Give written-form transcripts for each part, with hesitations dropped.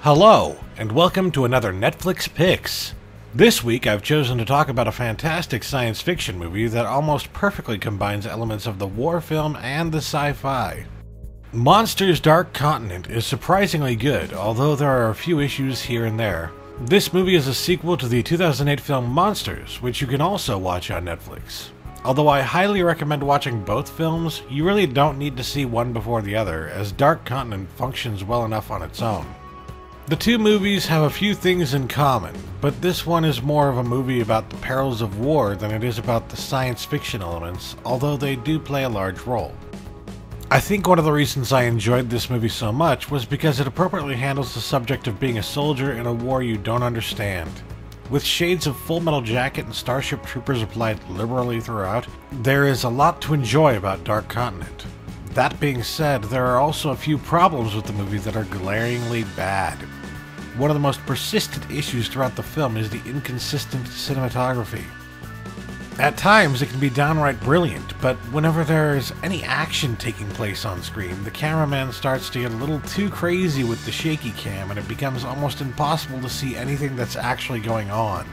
Hello, and welcome to another Netflix Picks. This week I've chosen to talk about a fantastic science fiction movie that almost perfectly combines elements of the war film and the sci-fi. Monsters: Dark Continent is surprisingly good, although there are a few issues here and there. This movie is a sequel to the 2008 film Monsters, which you can also watch on Netflix. Although I highly recommend watching both films, you really don't need to see one before the other, as Dark Continent functions well enough on its own. The two movies have a few things in common, but this one is more of a movie about the perils of war than it is about the science fiction elements, although they do play a large role. I think one of the reasons I enjoyed this movie so much was because it appropriately handles the subject of being a soldier in a war you don't understand. With shades of Full Metal Jacket and Starship Troopers applied liberally throughout, there is a lot to enjoy about Dark Continent. That being said, there are also a few problems with the movie that are glaringly bad. One of the most persistent issues throughout the film is the inconsistent cinematography. At times it can be downright brilliant, but whenever there is any action taking place on screen, the cameraman starts to get a little too crazy with the shaky cam and it becomes almost impossible to see anything that's actually going on.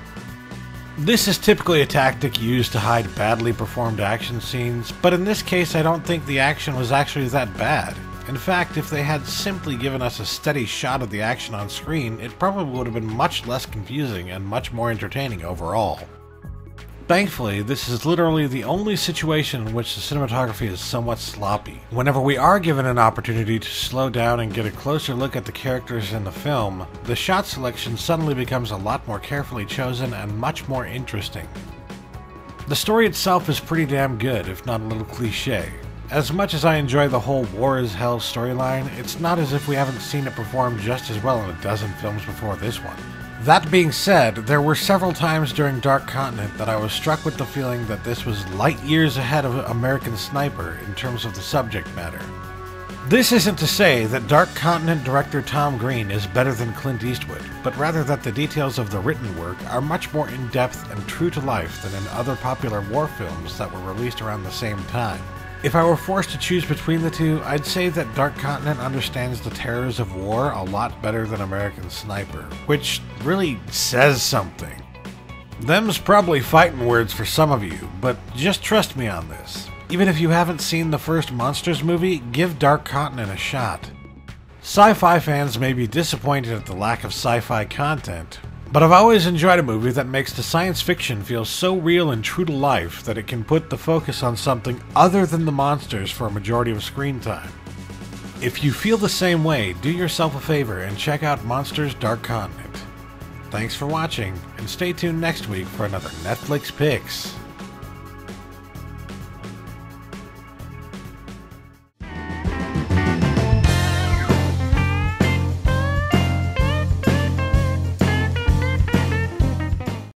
This is typically a tactic used to hide badly performed action scenes, but in this case I don't think the action was actually that bad. In fact, if they had simply given us a steady shot of the action on screen, it probably would have been much less confusing and much more entertaining overall. Thankfully, this is literally the only situation in which the cinematography is somewhat sloppy. Whenever we are given an opportunity to slow down and get a closer look at the characters in the film, the shot selection suddenly becomes a lot more carefully chosen and much more interesting. The story itself is pretty damn good, if not a little cliché. As much as I enjoy the whole war is hell storyline, it's not as if we haven't seen it perform just as well in a dozen films before this one. That being said, there were several times during Dark Continent that I was struck with the feeling that this was light years ahead of American Sniper in terms of the subject matter. This isn't to say that Dark Continent director Tom Green is better than Clint Eastwood, but rather that the details of the written work are much more in-depth and true to life than in other popular war films that were released around the same time. If I were forced to choose between the two, I'd say that Dark Continent understands the terrors of war a lot better than American Sniper, which really says something. Them's probably fighting words for some of you, but just trust me on this. Even if you haven't seen the first Monsters movie, give Dark Continent a shot. Sci-fi fans may be disappointed at the lack of sci-fi content, but I've always enjoyed a movie that makes the science fiction feel so real and true to life that it can put the focus on something other than the monsters for a majority of screen time. If you feel the same way, do yourself a favor and check out Monsters: Dark Continent. Thanks for watching, and stay tuned next week for another Netflix Picks.